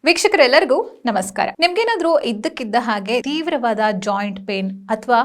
ವೀಕ್ಷಕರೆಲ್ಲರಿಗೂ ನಮಸ್ಕಾರ. ನಿಮ್ಗೇನಾದ್ರೂ ಇದ್ದಕ್ಕಿದ್ದ ಹಾಗೆ ತೀವ್ರವಾದ ಜಾಯಿಂಟ್ ಪೇನ್ ಅಥವಾ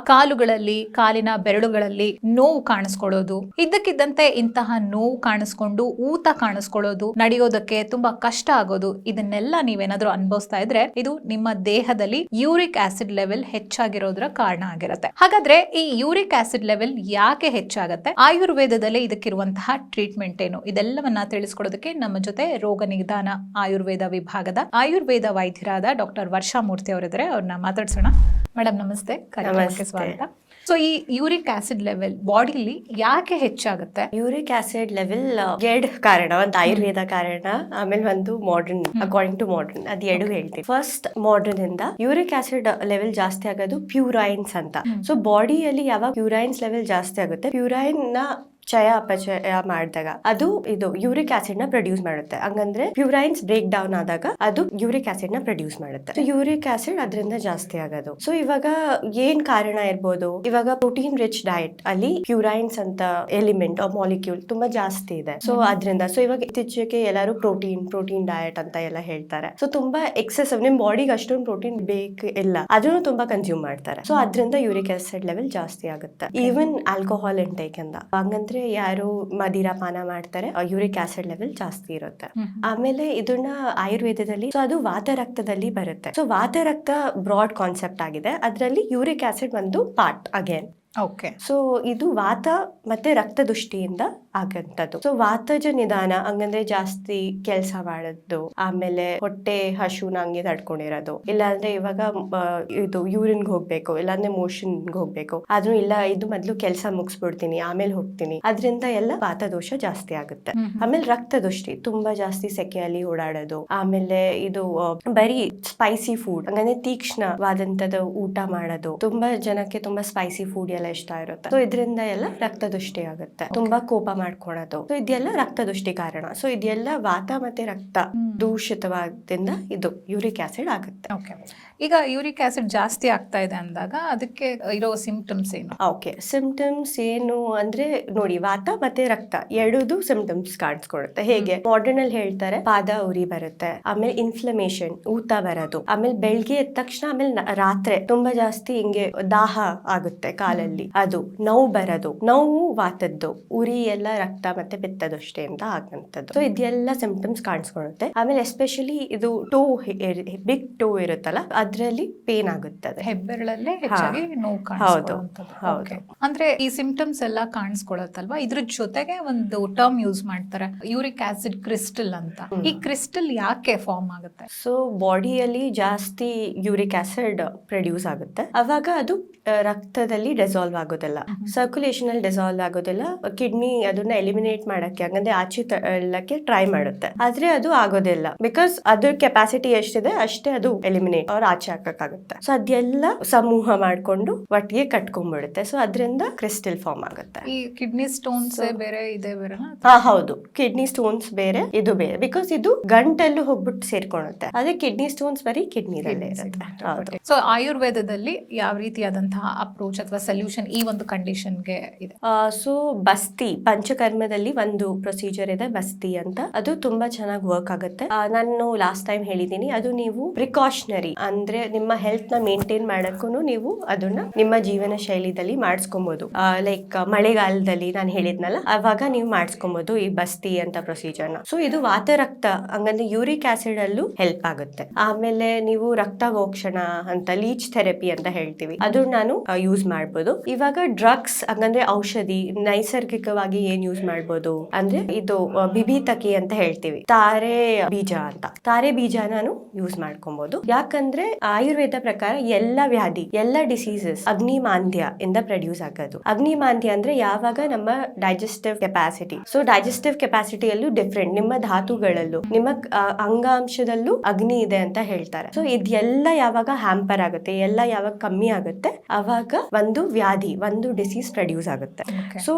ಕಾಲಿನ ಬೆರಳುಗಳಲ್ಲಿ ನೋವು ಕಾಣಿಸ್ಕೊಳ್ಳೋದು, ಇದ್ದಕ್ಕಿದ್ದಂತೆ ಇಂತಹ ನೋವು ಕಾಣಿಸ್ಕೊಂಡು ಊತ ಕಾಣಿಸ್ಕೊಳ್ಳೋದು, ನಡೆಯೋದಕ್ಕೆ ತುಂಬಾ ಕಷ್ಟ ಆಗೋದು, ಇದನ್ನೆಲ್ಲ ನೀವೇನಾದ್ರೂ ಅನುಭವಿಸ್ತಾ ಇದ್ರೆ ಇದು ನಿಮ್ಮ ದೇಹದಲ್ಲಿ ಯೂರಿಕ್ ಆಸಿಡ್ ಲೆವೆಲ್ ಹೆಚ್ಚಾಗಿರೋದ್ರ ಕಾರಣ ಆಗಿರುತ್ತೆ. ಹಾಗಾದ್ರೆ ಈ ಯೂರಿಕ್ ಆಸಿಡ್ ಲೆವೆಲ್ ಯಾಕೆ ಹೆಚ್ಚಾಗತ್ತೆ, ಆಯುರ್ವೇದದಲ್ಲಿ ಇದಕ್ಕಿರುವಂತಹ ಟ್ರೀಟ್ಮೆಂಟ್ ಏನು, ಇದೆಲ್ಲವನ್ನ ತಿಳಿಸ್ಕೊಡೋದಕ್ಕೆ ನಮ್ಮ ಜೊತೆ ರೋಗ ನಿದಾನ ಆಯುರ್ವೇದ ವಿಭಾಗದ ಆಯುರ್ವೇದ ವೈದ್ಯರಾದ ಡಾಕ್ಟರ್ ವರ್ಷಾ ಮೂರ್ತಿ ಅವರಿದ್ದಾರೆ. ಅವ್ರನ್ನ ಮಾತಾಡ್ಸೋಣ. ಮೇಡಮ್ ನಮಸ್ತೆ, ಕಾರ್ಯಕ್ರಮಕ್ಕೆ ಸ್ವಾಗತ. ಸೊ ಈ ಯೂರಿಕ್ ಆಸಿಡ್ ಲೆವೆಲ್ ಬಾಡಿಲಿ ಯಾಕೆ ಹೆಚ್ಚಾಗುತ್ತೆ? ಯೂರಿಕ್ ಆಸಿಡ್ ಲೆವೆಲ್ ಎರಡು ಕಾರಣ, ಒಂದು ಆಯುರ್ವೇದ ಕಾರಣ, ಆಮೇಲೆ ಒಂದು ಮಾಡರ್ನ್, ಅಕಾರ್ಡಿಂಗ್ ಟು ಮಾಡರ್ನ್, ಅದು ಎರಡು ಹೇಳ್ತೀವಿ. ಫಸ್ಟ್ ಮಾಡರ್ನ್ ಇಂದ ಯೂರಿಕ್ ಆಸಿಡ್ ಲೆವೆಲ್ ಜಾಸ್ತಿ ಆಗೋದು ಪ್ಯೂರೈನ್ಸ್ ಅಂತ. ಸೊ ಬಾಡಿಯಲ್ಲಿ ಯಾವಾಗ ಪ್ಯೂರೈನ್ಸ್ ಲೆವೆಲ್ ಜಾಸ್ತಿ ಆಗುತ್ತೆ, ಪ್ಯೂರೈನ್ ನ ಚಯ ಅಪಚಯ ಮಾಡಿದಾಗ ಅದು ಇದು ಯೂರಿಕ್ ಆಸಿಡ್ ನ ಪ್ರೊಡ್ಯೂಸ್ ಮಾಡುತ್ತೆ. ಹಂಗಂದ್ರೆ ಪ್ಯೂರೈನ್ಸ್ ಬ್ರೇಕ್ ಡೌನ್ ಆದಾಗ ಅದು ಯೂರಿಕ್ ಆಸಿಡ್ ನ ಪ್ರೊಡ್ಯೂಸ್ ಮಾಡುತ್ತೆ. ಸೊ ಯೂರಿಕ್ ಆಸಿಡ್ ಅದರಿಂದ ಜಾಸ್ತಿ ಆಗೋದು. ಸೊ ಇವಾಗ ಏನ್ ಕಾರಣ ಇರ್ಬೋದು, ಇವಾಗ ಪ್ರೋಟೀನ್ ರಿಚ್ ಡಯಟ್ ಅಲ್ಲಿ ಪ್ಯೂರೈನ್ಸ್ ಅಂತ ಎಲಿಮೆಂಟ್ ಮಾಲಿಕ್ಯೂಲ್ ತುಂಬಾ ಜಾಸ್ತಿ ಇದೆ. ಸೊ ಅದರಿಂದ ಸೊ ಇವಾಗ ಇತ್ತೀಚೆಗೆ ಎಲ್ಲರೂ ಪ್ರೋಟೀನ್ ಡಯಟ್ ಅಂತ ಎಲ್ಲ ಹೇಳ್ತಾರೆ. ಸೊ ತುಂಬಾ ಎಕ್ಸೆಸಿವ್, ನಿಮ್ ಬಾಡಿಗೆ ಅಷ್ಟೊಂದು ಪ್ರೋಟೀನ್ ಬೇಕು ಇಲ್ಲ, ಅದನ್ನು ತುಂಬಾ ಕನ್ಸ್ಯೂಮ್ ಮಾಡ್ತಾರೆ. ಸೊ ಅದರಿಂದ ಯೂರಿಕ್ ಆಸಿಡ್ ಲೆವೆಲ್ ಜಾಸ್ತಿ ಆಗುತ್ತೆ. ಈವನ್ ಆಲ್ಕೋಹಾಲ್ ಇಂಟೇಕ್ ಇಂದ, ಹಂಗಂದ್ರೆ ಯಾರು ಮದಿರಾ ಪಾನ ಮಾಡ್ತಾರೆ ಯೂರಿಕ್ ಆಸಿಡ್ ಲೆವೆಲ್ ಜಾಸ್ತಿ ಇರುತ್ತೆ. ಆಮೇಲೆ ಇದನ್ನ ಆಯುರ್ವೇದದಲ್ಲಿ ಸೊ ಅದು ವಾತ ರಕ್ತದಲ್ಲಿ ಬರುತ್ತೆ. ಸೊ ವಾತ ರಕ್ತ ಬ್ರಾಡ್ ಕಾನ್ಸೆಪ್ಟ್ ಆಗಿದೆ, ಅದರಲ್ಲಿ ಯೂರಿಕ್ ಆಸಿಡ್ ಒಂದು ಪಾರ್ಟ್ ಅಗೇನ್. ಓಕೆ. ಸೊ ಇದು ವಾತ ಮತ್ತೆ ರಕ್ತ ದೃಷ್ಟಿಯಿಂದ ಆಗಂತದ್ದು. ಸೊ ವಾತಜ ನಿಧಾನ, ಹಂಗಂದ್ರೆ ಜಾಸ್ತಿ ಕೆಲಸ ಮಾಡೋದು, ಆಮೇಲೆ ಹೊಟ್ಟೆ ಹಶುನ ಹಂಗೆ ತಡ್ಕೊಂಡಿರೋದು, ಇಲ್ಲಾಂದ್ರೆ ಇವಾಗ ಇದು ಯೂರಿನ್ಗೆ ಹೋಗ್ಬೇಕು, ಇಲ್ಲಾಂದ್ರೆ ಮೋಷನ್ಗೆ ಹೋಗ್ಬೇಕು, ಆದ್ರೂ ಇಲ್ಲ ಇದು ಮೊದ್ಲು ಕೆಲಸ ಮುಗಿಸ್ಬಿಡ್ತೀನಿ ಆಮೇಲೆ ಹೋಗ್ತೀನಿ, ಅದ್ರಿಂದ ಎಲ್ಲ ವಾತದೋಷ ಜಾಸ್ತಿ ಆಗುತ್ತೆ. ಆಮೇಲೆ ರಕ್ತ ದೃಷ್ಟಿ, ತುಂಬಾ ಜಾಸ್ತಿ ಸೆಕೆಯಲ್ಲಿ ಓಡಾಡೋದು, ಆಮೇಲೆ ಇದು ಬರೀ ಸ್ಪೈಸಿ ಫುಡ್, ಹಂಗಂದ್ರೆ ತೀಕ್ಷ್ಣವಾದಂತದ ಊಟ ಮಾಡೋದು, ತುಂಬಾ ಜನಕ್ಕೆ ತುಂಬಾ ಸ್ಪೈಸಿ ಫುಡ್ ಎಲ್ಲ ಇಷ್ಟ ಇರುತ್ತೆ. ಸೊ ಇದರಿಂದ ಎಲ್ಲ ರಕ್ತದೃಷ್ಟಿ ಆಗುತ್ತೆ. ತುಂಬಾ ಕೋಪ ಮಾಡ್ಕೊಳೋದು, ಸೊ ಇದೆಲ್ಲ ರಕ್ತದೃಷ್ಟಿ ಕಾರಣ. ಸೊ ಇದೆಲ್ಲ ವಾತ ಮತ್ತೆ ರಕ್ತ ದೂಷಿತವಾದಿಂದ ಇದು ಯೂರಿಕ್ ಆಸಿಡ್ ಆಗುತ್ತೆ. ಓಕೆ. ಈಗ ಯೂರಿಕ್ ಆಸಿಡ್ ಜಾಸ್ತಿ ಆಗ್ತಾ ಇದೆ ಅಂದಾಗ ಅದಕ್ಕೆ ಇರೋ ಸಿಂಪ್ಟಮ್ಸ್ ಏನು? ಓಕೆ, ಸಿಂಪ್ಟಮ್ಸ್ ಏನು ಅಂದ್ರೆ ನೋಡಿ, ವಾತ ಮತ್ತೆ ರಕ್ತ ಎರಡೂ ಸಿಂಪ್ಟಮ್ಸ್ ಕಾಣಿಸ್ಕೊಳುತ್ತೆ. ಹೇಗೆ ಮಾಡರ್ನ್ ಅಲ್ಲಿ ಹೇಳ್ತಾರೆ, ಪಾದ ಉರಿ ಬರುತ್ತೆ, ಆಮೇಲೆ ಇನ್ಫ್ಲಮೇಷನ್ ಊತ ಬರೋದು, ಆಮೇಲೆ ಬೆಳಗ್ಗೆ ಎದ್ದ ತಕ್ಷಣ ಆಮೇಲೆ ರಾತ್ರಿ ತುಂಬಾ ಜಾಸ್ತಿ ಹಿಂಗೆ ದಾಹ ಆಗುತ್ತೆ ಕಾಲಲ್ಲಿ, ಅದು ನೋವು ಬರೋದು, ನೋವು ವಾತದ್ದು, ಉರಿ ಎಲ್ಲ ರಕ್ತ ಮತ್ತೆ ಪಿತ್ತದೃಷ್ಟಿಯಿಂದ ಆಗಂತದ್ದು. ಸೊ ಇದೆಲ್ಲ ಸಿಂಪ್ಟಮ್ಸ್ ಕಾಣಿಸ್ಕೊಳ್ಳುತ್ತೆ. ಆಮೇಲೆ ಎಸ್ಪೆಷಲಿ ಇದು ಟೋ, ಬಿಗ್ ಟೋ ಇರುತ್ತಲ್ಲ, ಅದ್ರಲ್ಲಿ ಪೇನ್ ಆಗುತ್ತದೆ, ಹೆಬ್ಬೆರಳಲ್ಲೇ ಹೆಚ್ಚಾಗಿ ನೋವು ಕಾಣಿಸ್ಕೊಳ್ಳುವಂಥದ್ದು. ಅಂದ್ರೆ ಈ ಸಿಂಪ್ಟಮ್ಸ್ ಎಲ್ಲ ಕಾಣಿಸ್ಕೊಳ್ಳುತ್ತಲ್ವಾ, ಇದ್ರ ಜೊತೆಗೆ ಒಂದು ಟರ್ಮ್ ಯೂಸ್ ಮಾಡ್ತಾರೆ, ಯೂರಿಕ್ ಆಸಿಡ್ ಕ್ರಿಸ್ಟಲ್ ಅಂತ. ಈ ಕ್ರಿಸ್ಟಲ್ ಯಾಕೆ ಫಾರ್ಮ್ ಆಗುತ್ತೆ? ಸೊ ಬಾಡಿಯಲ್ಲಿ ಜಾಸ್ತಿ ಯೂರಿಕ್ ಆಸಿಡ್ ಪ್ರೊಡ್ಯೂಸ್ ಆಗುತ್ತೆ, ಅವಾಗ ಅದು ರಕ್ತದಲ್ಲಿ ಡಿಸಾಲ್ವ್ ಆಗೋದಿಲ್ಲ, ಸರ್ಕ್ಯುಲೇಷನ್ ಅಲ್ಲಿ ಡಿಸಾಲ್ವ್ ಆಗೋದಿಲ್ಲ. ಕಿಡ್ನಿ ಅದನ್ನ ಎಲಿಮಿನೇಟ್ ಮಾಡಕ್ಕೆ, ಹಂಗಂದ್ರೆ ಆಚೆ ತಳ್ಳಕ್ಕೆ ಟ್ರೈ ಮಾಡುತ್ತೆ, ಆದ್ರೆ ಅದು ಆಗೋದಿಲ್ಲ. ಬಿಕಾಸ್ ಅದ್ರ ಕೆಪಾಸಿಟಿ ಎಷ್ಟಿದೆ ಅಷ್ಟೇ ಅದು ಎಲಿಮಿನೇಟ್ ಅವ್ರ ಆಚೆ ಹಾಕಕ್ಕಾಗುತ್ತೆ. ಸೊ ಅದೆಲ್ಲ ಸಮೂಹ ಮಾಡ್ಕೊಂಡು ಒಟ್ಟಿಗೆ ಕಟ್ಕೊಂಡ್ಬಿಡುತ್ತೆ. ಸೊ ಅದರಿಂದ ಕ್ರಿಸ್ಟಲ್ ಫಾರ್ಮ್ ಆಗುತ್ತೆ. ಈ ಕಿಡ್ನಿ ಸ್ಟೋನ್ಸ್ ಬೇರೆ ಇದೆ ಬೇರೆ? ಹೌದು, ಕಿಡ್ನಿ ಸ್ಟೋನ್ಸ್ ಬೇರೆ, ಇದು ಬೇರೆ. ಬಿಕಾಸ್ ಇದು ಗಂಟಲ್ಲೂ ಹೋಗ್ಬಿಟ್ಟು ಸೇರ್ಕೊಳ್ಳುತ್ತೆ, ಅದೇ ಕಿಡ್ನಿ ಸ್ಟೋನ್ಸ್ ಬರೀ ಕಿಡ್ನಿದಲ್ಲೇ ಇರುತ್ತೆ. ಸೊ ಆಯುರ್ವೇದದಲ್ಲಿ ಯಾವ ರೀತಿಯಾದಂತಹ ಅಪ್ರೋಚ್ ಅಥವಾ ಸೊಲ್ಯೂಷನ್ ಈ ಒಂದು ಕಂಡೀಷನ್ಗೆ ಇದೆ? ಸೊ ಬಸ್ತಿ ಪಂಚಕರ್ಮದಲ್ಲಿ ಒಂದು ಪ್ರೊಸೀಜರ್ ಇದೆ, ಬಸ್ತಿ ಅಂತ. ಅದು ತುಂಬಾ ಚೆನ್ನಾಗಿ ವರ್ಕ್ ಆಗುತ್ತೆ. ನಾನು ಲಾಸ್ಟ್ ಟೈಮ್ ಹೇಳಿದೀನಿ, ಅದು ನೀವು ಪ್ರಿಕಾಷನರಿ ಅಂದ್ರೆ ನಿಮ್ಮ ಹೆಲ್ತ್ ನ ಮೇಂಟೈನ್ ಮಾಡಕ್ಕೂ ನೀವು ಅದನ್ನ ನಿಮ್ಮ ಜೀವನ ಶೈಲಿದಲ್ಲಿ ಮಾಡಿಸ್ಕೊಬಹುದು. ಲೈಕ್ ಮಳೆಗಾಲದಲ್ಲಿ ನಾನು ಹೇಳಿದ್ನಲ್ಲ, ಅವಾಗ ನೀವು ಮಾಡಿಸ್ಕೊಬಹುದು ಈ ಬಸ್ತಿ ಅಂತ ಪ್ರೊಸೀಜರ್ ನ. ಸೊ ಇದು ವಾತ ರಕ್ತ, ಹಂಗಂದ್ರೆ ಯೂರಿಕ್ ಆಸಿಡ್ ಅಲ್ಲೂ ಹೆಲ್ಪ್ ಆಗುತ್ತೆ. ಆಮೇಲೆ ನೀವು ರಕ್ತವೋಕ್ಷಣ ಅಂತ, ಲೀಚ್ ಥೆರಪಿ ಅಂತ ಹೇಳ್ತೀವಿ, ಅದು ನಾನು ಯೂಸ್ ಮಾಡ್ಬೋದು. ಇವಾಗ ಡ್ರಗ್ಸ್, ಹಂಗಂದ್ರೆ ಔಷಧಿ ನೈಸರ್ಗಿಕವಾಗಿ ಏನ್ ಯೂಸ್ ಮಾಡ್ಬೋದು ಅಂದ್ರೆ ಇದು ಬಿಬಿತಕಿ ಅಂತ ಹೇಳ್ತೀವಿ, ತಾರೆ ಬೀಜ ಅಂತ. ತಾರೆ ಬೀಜ ನಾನು ಯೂಸ್ ಮಾಡ್ಕೊಬಹುದು. ಯಾಕಂದ್ರೆ ಆಯುರ್ವೇದ ಪ್ರಕಾರ ಎಲ್ಲ ವ್ಯಾಧಿ, ಎಲ್ಲ ಡಿಸೀಸಸ್ ಅಗ್ನಿಮಾಂದ್ಯ ಇಂದ ಪ್ರೊಡ್ಯೂಸ್ ಆಗೋದು. ಅಗ್ನಿಮಾಂದ್ಯ ಅಂದ್ರೆ ಯಾವಾಗ ನಮ್ಮ ಡೈಜೆಸ್ಟಿವ್ ಕೆಪಾಸಿಟಿ, ಸೊ ಡೈಜೆಸ್ಟಿವ್ ಕೆಪಾಸಿಟಿಯಲ್ಲೂ ಡಿಫ್ರೆಂಟ್, ನಿಮ್ಮ ಧಾತುಗಳಲ್ಲೂ ನಿಮ್ಮ ಅಂಗಾಂಶದಲ್ಲೂ ಅಗ್ನಿ ಇದೆ ಅಂತ ಹೇಳ್ತಾರೆ. ಸೊ ಇದೆಲ್ಲ ಯಾವಾಗ ಹ್ಯಾಂಪರ್ ಆಗುತ್ತೆ, ಎಲ್ಲ ಯಾವಾಗ ಕಮ್ಮಿ ಆಗುತ್ತೆ, ಅವಾಗ ಒಂದು ವ್ಯಾಧಿ, ಒಂದು ಡಿಸೀಸ್ ಪ್ರೊಡ್ಯೂಸ್ ಆಗುತ್ತೆ. ಸೊ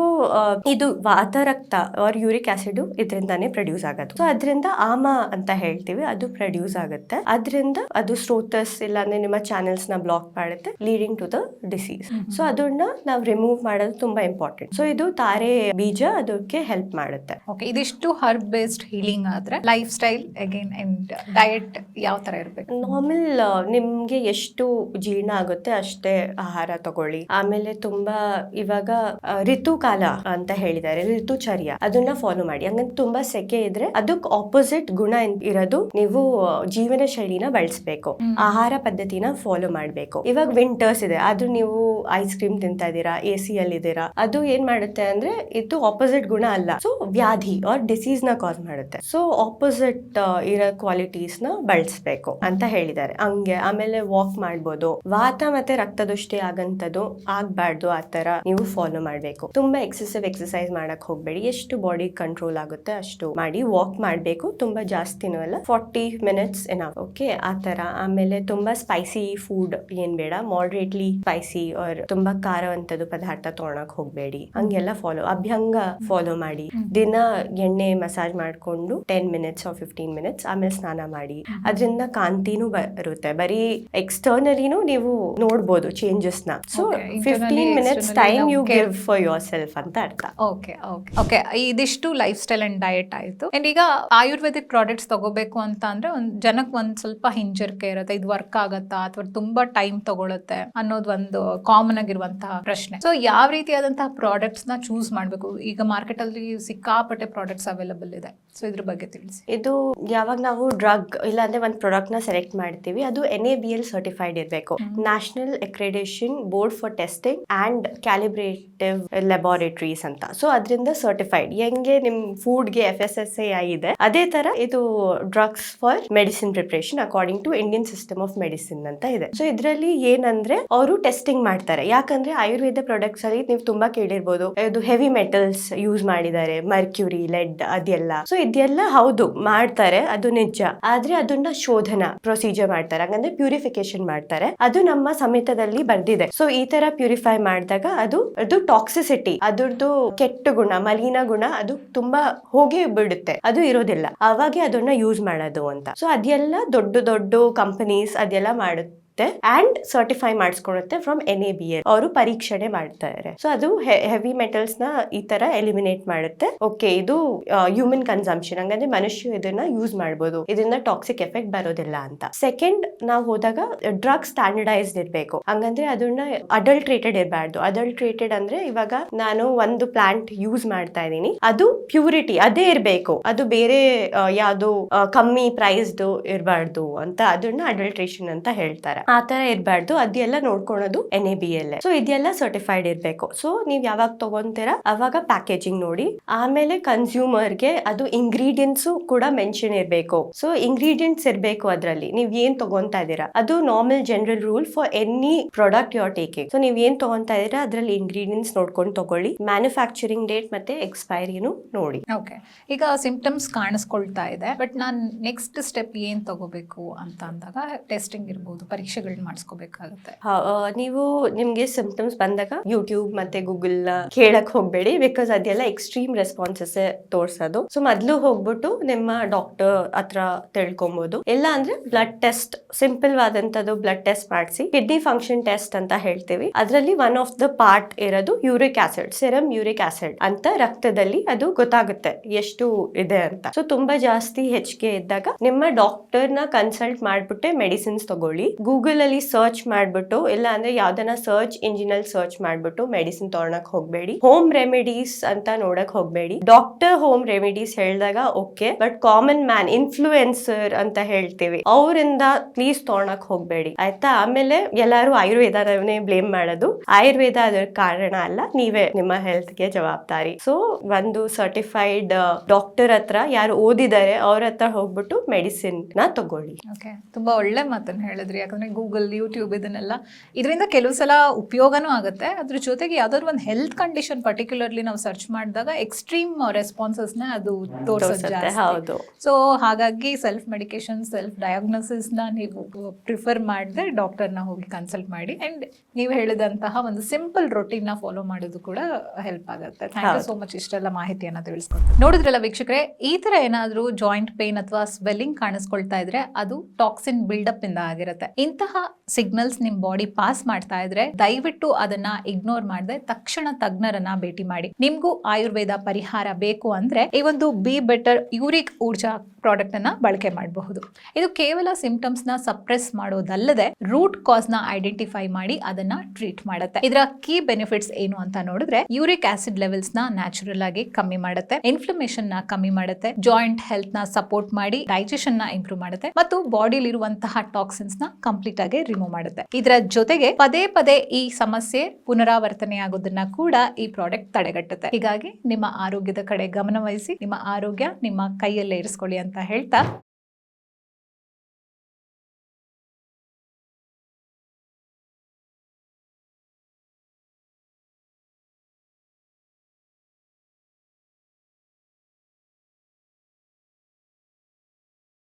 ಇದು ವಾತರಕ್ತ ಆರ್ ಯೂರಿಕ್ ಆಸಿಡ್ ಇದರಿಂದಾನೇ ಪ್ರೊಡ್ಯೂಸ್ ಆಗೋದು. ಸೊ ಅದರಿಂದ ಆಮ ಅಂತ ಹೇಳ್ತೀವಿ, ಅದು ಪ್ರೊಡ್ಯೂಸ್ ಆಗುತ್ತೆ. ಅದರಿಂದ ಅದು ಸ್ರೋತಸ್ ಇಲ್ಲಾಂದ್ರೆ ನಿಮ್ಮ ಚಾನೆಲ್ಸ್ ನ ಬ್ಲಾಕ್ ಮಾಡುತ್ತೆ, leading to the disease. So ಅದನ್ನ ನಾವು ರಿಮೂವ್ ಮಾಡೋದು ತುಂಬಾ ಇಂಪಾರ್ಟೆಂಟ್. ಸೊ ಇದು ತಾರೆ ಬೀಜ ಅದಕ್ಕೆ ಹೆಲ್ಪ್ ಮಾಡುತ್ತೆ. ಓಕೆ, ಇದಿಷ್ಟು ಹರ್ಬ್ ಬೇಸ್ಡ್ ಹೀಲಿಂಗ್ ಆದ್ರೆ life style again and diet ಯಾವ ತರ ಇರಬೇಕು? ನಾರ್ಮಲ್ ನಿಮ್ಗೆ ಎಷ್ಟು ಜೀರ್ಣ ಆಗುತ್ತೆ ಅಷ್ಟೇ ಆಹಾರ ತಗೊಳ್ಳಿ. ಆಮೇಲೆ ತುಂಬಾ ಇವಾಗ ಋತುಕಾಲ ಅಂತ ಹೇಳಿದ್ದಾರೆ, ಋತುಚರ್ಯ, ಅದನ್ನ ಫಾಲೋ ಮಾಡಿ. ಹಂಗಂತ ತುಂಬಾ ಸೆಕೆ ಇದ್ರೆ ಅದಕ್ಕೆ ಆಪೋಸಿಟ್ ಗುಣ ಇರೋದು ನೀವು ಜೀವನ ಶೈಲಿನ ಬಳಸಬೇಕು, ಆಹಾರ ಪದ್ಧತಿನ ಫಾಲೋ ಮಾಡ್ಬೇಕು. ಇವಾಗ ವಿಂಟರ್ಸ್ ಇದೆ, ಆದ್ರೂ ನೀವು ಐಸ್ ಕ್ರೀಮ್ ತಿಂತಾ ಇದೀರಾ, AC ಅಲ್ಲಿ ಇದ್ದೀರಾ, ಅದು ಏನ್ ಮಾಡುತ್ತೆ ಅಂದ್ರೆ ಇದು ಆಪೋಸಿಟ್ ಗುಣ ಅಲ್ಲ. ಸೊ ವ್ಯಾಧಿ ಆರ್ ಡಿಸೀಸ್ ನ ಕಾಸ್ ಮಾಡುತ್ತೆ. ಸೊ ಆಪೋಸಿಟ್ ಇರೋ ಕ್ವಾಲಿಟೀಸ್ ನ ಬಳಸಬೇಕು ಅಂತ ಹೇಳಿದ್ದಾರೆ. ಹಂಗೆ ಆಮೇಲೆ ವಾಕ್ ಮಾಡ್ಬೋದು. ವಾತ ಮತ್ತೆ ರಕ್ತದೃಷ್ಟಿ ಆಗಂತದ್ದು ಆಗ್ಬಾರ್ದು, ಆತರ ನೀವು ಫಾಲೋ ಮಾಡ್ಬೇಕು. ತುಂಬಾ ಎಕ್ಸಸೈಸ್ ಮಾಡಕ್ ಹೋಗ್ಬೇಡಿ, ಎಷ್ಟು ಬಾಡಿ ಕಂಟ್ರೋಲ್ ಆಗುತ್ತೆ ಅಷ್ಟು ಮಾಡಿ. ವಾಕ್ ಮಾಡ್ಬೇಕು, ತುಂಬಾ ಜಾಸ್ತಿನೂ ಅಲ್ಲ, 40 minutes ಎನಫ್. ಓಕೆ, ಆತರ. ಆಮೇಲೆ ತುಂಬಾ ಸ್ಪೈಸಿ ಫುಡ್ ಏನ್ ಬೇಡ, ಮಾಡರೇಟ್ಲಿ ಸ್ಪೈಸಿ ಆರ್ ತುಂಬಾ ಖಾರವಂತದ್ದು ಪದಾರ್ಥ ತೊಗೊಳಕ್ ಹೋಗ್ಬೇಡಿ. ಹಂಗೆಲ್ಲ ಅಭ್ಯಂಗ ಫಾಲೋ ಮಾಡಿ. ದಿನ ಎಣ್ಣೆ ಮಸಾಜ್ ಮಾಡ್ಕೊಂಡು 10 minutes or 15 minutes, ಆಮೇಲೆ ಸ್ನಾನ ಮಾಡಿ. ಅದರಿಂದ ಕಾಂತಿನೂ ಬರುತ್ತೆ. ಬರೀ ಎಕ್ಸ್ಟರ್ನಲಿನೂ ನೀವು ನೋಡ್ಬೋದು ಚೇಂಜಸ್ ನ. So 15 minutes time you give for yourself ಅಂತ ಅರ್ಥ. ಓಕೆ, ಇದಿಷ್ಟು ಲೈಫ್ ಸ್ಟೈಲ್ ಅಂಡ್ ಡಯಟ್ ಆಯ್ತು. ಅಂಡ್ ಈಗ ಆಯುರ್ವೇದಿಕ್ ಪ್ರಾಡಕ್ಟ್ಸ್ ತಗೋಬೇಕು ಅಂತ ಅಂದ್ರೆ ಜನಕ್ಕೆ ಒಂದ್ ಸ್ವಲ್ಪ ಹಿಂಜರಿಕೆ ಇರುತ್ತೆ, ಇದು ವರ್ಕ್ ಆಗತ್ತಾ ಅಥವಾ ತುಂಬಾ ಟೈಮ್ ತಗೊಳುತ್ತೆ ಅನ್ನೋದು ಒಂದು ಕಾಮನ್ ಆಗಿರುವಂತಹ ಪ್ರಶ್ನೆ. ಸೊ ಯಾವ ರೀತಿಯಾದಂತಹ ಪ್ರಾಡಕ್ಟ್ಸ್ ನ ಚೂಸ್ ಮಾಡ್ಬೇಕು? ಈಗ ಮಾರ್ಕೆಟ್ ಅಲ್ಲಿ ಸಿಕ್ಕಾಪಟ್ಟೆ ಪ್ರಾಡಕ್ಟ್ಸ್ ಅವೈಲಬಲ್ ಇದೆ, ಸೊ ಇದ್ರ ಬಗ್ಗೆ ತಿಳಿಸಿ. ಇದು ಯಾವಾಗ ನಾವು ಡ್ರಗ್ ಇಲ್ಲಾಂದ್ರೆ ಒಂದು ಪ್ರಾಡಕ್ಟ್ ನ ಸೆಲೆಕ್ಟ್ ಮಾಡ್ತೀವಿ, ಅದು NABL ಸರ್ಟಿಫೈಡ್ ಇರಬೇಕು, national accreditation board for testing and calibrative laboratories ಅಂತ. ಸೊ ಅದರಿಂದ ಸರ್ಟಿಫೈಡ್. ಹೆಂಗೆ ನಿಮ್ ಫುಡ್ಗೆ FSSAI ಇದೆ, ಅದೇ ತರ ಇದು drugs for medicine preparation according to Indian system of medicine ಅಂತ ಇದೆ. ಸೊ ಇದರಲ್ಲಿ ಏನಂದ್ರೆ ಅವರು ಟೆಸ್ಟಿಂಗ್ ಮಾಡ್ತಾರೆ. ಯಾಕಂದ್ರೆ ಆಯುರ್ವೇದ ಪ್ರಾಡಕ್ಟ್ಸ್ ಅಲ್ಲಿ ನೀವು ತುಂಬಾ ಕೇಳಿರ್ಬೋದು, ಇದು ಹೆವಿ ಮೆಟಲ್ಸ್ ಯೂಸ್ ಮಾಡಿದ್ದಾರೆ, ಮರ್ಕ್ಯೂರಿ, ಲೆಡ್ ಅದೆಲ್ಲ. ಸೊ ಇದೆಲ್ಲ ಹೌದು ಮಾಡ್ತಾರೆ, ಅದು ನಿಜ. ಆದ್ರೆ ಅದನ್ನ ಶೋಧನ ಪ್ರೊಸೀಜರ್ ಮಾಡ್ತಾರೆ, ಹಂಗಂದ್ರೆ ಪ್ಯೂರಿಫಿಕೇಶನ್ ಮಾಡ್ತಾರೆ. ಅದು ನಮ್ಮ ಸಂಹಿತದಲ್ಲಿ ಬರ್ದಿದೆ. ಸೊ ಈ ತರ ಪ್ಯೂರಿಫೈ ಮಾಡಿದಾಗ ಅದು ಟಾಕ್ಸಿಸಿಟಿ, ಅದ್ರದ್ದು ಕೆಟ್ಟ ಗುಣ, ಮಲಿನ ಗುಣ ಅದು ತುಂಬಾ ಹೋಗಿ ಬಿಡುತ್ತೆ, ಅದು ಇರೋದಿಲ್ಲ. ಅವಾಗೆ ಅದನ್ನ ಯೂಸ್ ಮಾಡೋದು ಅಂತ. ಸೊ ಅದೆಲ್ಲ ದೊಡ್ಡ ದೊಡ್ಡ ಕಂಪನೀಸ್ ಅದೆಲ್ಲ ಮಾಡುತ್ತೆ ಅಂಡ್ ಸರ್ಟಿಫೈ ಮಾಡಿಸ್ಕೊಳುತ್ತೆ ಫ್ರಮ್ NABL. ಅವರು ಪರೀಕ್ಷಣೆ ಮಾಡ್ತಾರೆ. ಸೊ ಅದು ಹೆವಿ ಮೆಟಲ್ಸ್ ನ ಈ ತರ ಎಲಿಮಿನೇಟ್ ಮಾಡುತ್ತೆ. ಓಕೆ, ಇದು ಹ್ಯೂಮನ್ ಕನ್ಸಂಪ್ಷನ್, ಹಂಗಂದ್ರೆ ಮನುಷ್ಯ ಇದನ್ನ ಯೂಸ್ ಮಾಡಬಹುದು, ಇದರಿಂದ ಟಾಕ್ಸಿಕ್ ಎಫೆಕ್ಟ್ ಬರೋದಿಲ್ಲ ಅಂತ. ಸೆಕೆಂಡ್, ನಾವು ಹೋದಾಗ ಡ್ರಗ್ ಸ್ಟ್ಯಾಂಡರ್ಡೈಸ್ಡ್ ಇರಬೇಕು, ಹಂಗಂದ್ರೆ ಅದನ್ನ ಅಡಲ್ಟ್ರೇಟೆಡ್ ಇರಬಾರ್ದು. ಅಡಲ್ಟ್ರೇಟೆಡ್ ಅಂದ್ರೆ ಇವಾಗ ನಾನು ಒಂದು ಪ್ಲಾಂಟ್ ಯೂಸ್ ಮಾಡ್ತಾ ಇದೀನಿ, ಅದು ಪ್ಯೂರಿಟಿ ಅದೇ ಇರಬೇಕು, ಅದು ಬೇರೆ ಯಾವ್ದು ಕಮ್ಮಿ ಪ್ರೈಸ್ಡ್ ಇರಬಾರ್ದು ಅಂತ, ಅದನ್ನ ಅಡಲ್ಟ್ರೇಷನ್ ಅಂತ ಹೇಳ್ತಾರೆ. ಆ ತರ ಇರಬಾರ್ದು, ಅದೆಲ್ಲ ನೋಡ್ಕೊಳೋದು NABL. ಸೊ ಇದೆಲ್ಲ ಸರ್ಟಿಫೈಡ್ ಇರಬೇಕು. ಸೊ ನೀವ್ ಯಾವಾಗ ತಗೊಂತೀರಾ ಅವಾಗ ಪ್ಯಾಕೇಜಿಂಗ್ ನೋಡಿ. ಆಮೇಲೆ ಕನ್ಸ್ಯೂಮರ್ಗೆ ಅದು ಇಂಗ್ರೀಡಿಯೆಂಟ್ಸ್ ಕೂಡ ಮೆನ್ಷನ್ ಇರಬೇಕು. ಸೊ ಇಂಗ್ರೀಡಿಯೆಂಟ್ಸ್ ಇರಬೇಕು ಅದ್ರಲ್ಲಿ, ನೀವ್ ಏನ್ ತಗೊಂತಾ ಇದೀರಾ. ಅದು normal general rule for any product you are taking. So ನೀವ್ ಏನ್ ತಗೊಂತಾ ಇದೀರಾ ಅದ್ರಲ್ಲಿ ಇಂಗ್ರೀಡಿಯೆಂಟ್ಸ್ ನೋಡ್ಕೊಂಡು ತಗೊಳ್ಳಿ. ಮ್ಯಾನುಫ್ಯಾಕ್ಚರಿಂಗ್ ಡೇಟ್ ಮತ್ತೆ ಎಕ್ಸ್ಪೈರಿನು ನೋಡಿ. ಓಕೆ, ಈಗ ಸಿಂಪ್ಟಮ್ಸ್ ಕಾಣಿಸ್ಕೊಳ್ತಾ ಇದೆ, ಬಟ್ ನಾನ್ ನೆಕ್ಸ್ಟ್ ಸ್ಟೆಪ್ ಏನ್ ತಗೋಬೇಕು ಅಂತ ಅಂದಾಗ ಟೆಸ್ಟಿಂಗ್ ಇರ್ಬೋದು, ಪರೀಕ್ಷೆಗಳನ್ನ ಮಾಡಿಸ್ಕೋಬೇಕಾಗುತ್ತೆ. ನೀವು ನಿಮ್ಗೆ ಸಿಂಪ್ಟಮ್ಸ್ ಬಂದಾಗ ಯೂಟ್ಯೂಬ್ ಮತ್ತೆ ಗೂಗಲ್ ಕೇಳಕ್ ಹೋಗ್ಬೇಡಿ, ಬಿಕಾಸ್ ಅದೆಲ್ಲ ಎಕ್ಸ್ಟ್ರೀಮ್ ರೆಸ್ಪಾನ್ಸಸ್ ತೋರ್ಸೋದು. ಸೊ ಮೊದ್ಲು ಹೋಗ್ಬಿಟ್ಟು ನಿಮ್ಮ ಡಾಕ್ಟರ್ ಹತ್ರ ತಿಳ್ಕೊಬಹುದು. ಇಲ್ಲ ಅಂದ್ರೆ ಬ್ಲಡ್ ಟೆಸ್ಟ್, ಸಿಂಪಲ್ ವಾದಂತದ್ದು ಬ್ಲಡ್ ಟೆಸ್ಟ್ ಮಾಡಿಸಿ. ಕಿಡ್ನಿ ಫಂಕ್ಷನ್ ಟೆಸ್ಟ್ ಅಂತ ಹೇಳ್ತೀವಿ, ಅದರಲ್ಲಿ ಒನ್ ಆಫ್ ದ ಪಾರ್ಟ್ ಇರೋದು uric acid, serum uric acid ಅಂತ. ರಕ್ತದಲ್ಲಿ ಅದು ಗೊತ್ತಾಗುತ್ತೆ ಎಷ್ಟು ಇದೆ ಅಂತ. ಸೊ ತುಂಬಾ ಜಾಸ್ತಿ ಹೆಚ್ಚಿಗೆ ಇದ್ದಾಗ ನಿಮ್ಮ ಡಾಕ್ಟರ್ ನ ಕನ್ಸಲ್ಟ್ ಮಾಡ್ಬಿಟ್ಟೆ ಮೆಡಿಸಿನ್ಸ್ ತಗೊಳ್ಳಿ. ಗೂಗಲ್ ಅಲ್ಲಿ ಸರ್ಚ್ ಮಾಡ್ಬಿಟ್ಟು, ಇಲ್ಲ ಅಂದ್ರೆ ಯಾವ್ದನ್ನ ಸರ್ಚ್ ಇಂಜಿನ್ ಅಲ್ಲಿ ಸರ್ಚ್ ಮಾಡ್ಬಿಟ್ಟು ಮೆಡಿಸಿನ್ ತಗೊಳಕ್ ಹೋಗ್ಬೇಡಿ. ಹೋಮ್ ರೆಮಿಡೀಸ್ ಅಂತ ನೋಡಕ್ ಹೋಗ್ಬೇಡಿ. ಡಾಕ್ಟರ್ ಹೋಮ್ ರೆಮಿಡೀಸ್ ಹೇಳಿದಾಗ okay, but common man, influencer ಅಂತ ಹೇಳ್ತೀವಿ, ಅವರಿಂದ ಪ್ಲೀಸ್ ತಗೊಳಕ್ ಹೋಗ್ಬೇಡಿ, ಆಯ್ತಾ. ಆಮೇಲೆ ಎಲ್ಲಾರು ಆಯುರ್ವೇದನೇ ಬ್ಲೇಮ್ ಮಾಡೋದು, ಆಯುರ್ವೇದ ಅದರ ಕಾರಣ ಅಲ್ಲ, ನೀವೇ ನಿಮ್ಮ ಹೆಲ್ತ್ ಗೆ ಜವಾಬ್ದಾರಿ. ಸೊ ಒಂದು ಸರ್ಟಿಫೈಡ್ ಡಾಕ್ಟರ್ ಹತ್ರ, ಯಾರು ಓದಿದ್ದಾರೆ ಅವ್ರ ಹತ್ರ ಹೋಗ್ಬಿಟ್ಟು ಮೆಡಿಸಿನ್ ನ ತಗೊಳ್ಳಿ. ಓಕೆ, ತುಂಬಾ ಒಳ್ಳೆ ಮಾತನ್ನ ಹೇಳಿದ್ರಿ. ಯಾಕಂದ್ರೆ ಗೂಗಲ್, ಯೂಟ್ಯೂಬ್ ಇದರಿಂದ ಕೆಲವು ಸಲ ಉಪಯೋಗನೂ ಆಗುತ್ತೆ. ಅದ್ರ ಜೊತೆಗೆ ಯಾವ್ದಾದ್ರು ಒಂದು ಹೆಲ್ತ್ ಕಂಡೀಷನ್ ಪರ್ಟಿಕ್ಯುಲರ್ಲಿ ನಾವು ಸರ್ಚ್ ಮಾಡಿದಾಗ ಎಕ್ಸ್ಟ್ರೀಮ್ ರೆಸ್ಪಾನ್ಸಸ್ ನ ಅದು ತೋರಿಸುತ್ತೆ. ಹೌದು. ಸೊ ಹಾಗಾಗಿ ಸೆಲ್ಫ್ ಮೆಡಿಕೇಶನ್, ಸೆಲ್ಫ್ ಡಯಾಗ್ನೋಸಿಸ್ ನ ನೀವು ಪ್ರಿಫರ್ ಮಾಡದೆ ಡಾಕ್ಟರ್ನ ಹೋಗಿ ಕನ್ಸಲ್ಟ್ ಮಾಡಿ. ಅಂಡ್ ನೀವು ಹೇಳಿದಂತಹ ಒಂದು ಸಿಂಪಲ್ ರೊಟೀನ್ ನ ಫಾಲೋ ಮಾಡೋದು ಕೂಡ ಹೆಲ್ಪ್ ಆಗುತ್ತೆ. ಥ್ಯಾಂಕ್ ಯು ಸೋ ಮಚ್ ಇಷ್ಟೆಲ್ಲ ಮಾಹಿತಿಯನ್ನ ತಿಳಿಸ್ಕೊಡ್ತೀನಿ. ನೋಡಿದ್ರಲ್ಲ ವೀಕ್ಷಕರೇ, ಈ ತರ ಏನಾದ್ರೂ ಜಾಯಿಂಟ್ ಪೇನ್ ಅಥವಾ ಸ್ವೆಲ್ಲಿಂಗ್ ಕಾಣಿಸ್ಕೊಳ್ತಾ ಇದ್ರೆ ಅದು ಟಾಕ್ಸಿನ್ ಬಿಲ್ಡಪ್ ಇಂದ ಆಗಿರುತ್ತೆ. ಇಂತಹ ಸಿಗ್ನಲ್ಸ್ ನಿಮ್ ಬಾಡಿ ಪಾಸ್ ಮಾಡ್ತಾ ಇದ್ರೆ ದಯವಿಟ್ಟು ಅದನ್ನ ಇಗ್ನೋರ್ ಮಾಡದೆ ತಕ್ಷಣ ತಜ್ಞರನ್ನ ಭೇಟಿ ಮಾಡಿ. ನಿಮ್ಗೂ ಆಯುರ್ವೇದ ಪರಿಹಾರ ಬೇಕು ಅಂದ್ರೆ ಈ ಒಂದು be better uric Urja product ಅನ್ನ ಬಳಕೆ ಮಾಡಬಹುದು. ಇದು ಕೇವಲ ಸಿಂಪ್ಟಮ್ಸ್ ನ ಸಪ್ರೆಸ್ ಮಾಡೋದಲ್ಲದೆ ರೂಟ್ ಕಾಸ್ ನ ಐಡೆಂಟಿಫೈ ಮಾಡಿ ಅದನ್ನ ಟ್ರೀಟ್ ಮಾಡುತ್ತೆ. ಇದರ ಕೀ ಬೆನಿಫಿಟ್ಸ್ ಏನು ಅಂತ ನೋಡಿದ್ರೆ ಯೂರಿಕ್ ಆಸಿಡ್ ಲೆವೆಲ್ಸ್ ನ ನ್ಯಾಚುರಲ್ ಆಗಿ ಕಮ್ಮಿ ಮಾಡುತ್ತೆ, ಇನ್ಫ್ಲಮೇಷನ್ ನ ಕಮ್ಮಿ ಮಾಡುತ್ತೆ, ಜಾಯಿಂಟ್ ಹೆಲ್ತ್ ನ ಸಪೋರ್ಟ್ ಮಾಡಿ ಡೈಜೆಷನ್ ನ ಇಂಪ್ರೂವ್ ಮಾಡುತ್ತೆ ಮತ್ತು ಬಾಡಿಲಿ ಇರುವಂತಹ ಟಾಕ್ಸಿನ್ಸ್ ನ ಕಂಪ್ಲೀಟ್ ಆಗಿ ರಿಮೂವ್ ಮಾಡುತ್ತೆ. ಇದರ ಜೊತೆಗೆ ಪದೇ ಪದೇ ಈ ಸಮಸ್ಯೆ ಪುನರಾವರ್ತನೆ ಆಗೋದನ್ನ ಕೂಡ ಈ ಪ್ರಾಡಕ್ಟ್ ತಡೆಗಟ್ಟುತ್ತೆ. ಹೀಗಾಗಿ ನಿಮ್ಮ ಆರೋಗ್ಯದ ಕಡೆ ಗಮನ ವಹಿಸಿ, ನಿಮ್ಮ ಆರೋಗ್ಯ ನಿಮ್ಮ ಕೈಯಲ್ಲೇ ಇರಿಸ್ಕೊಳ್ಳಿ ಅಂತ ಹೇಳ್ತಾ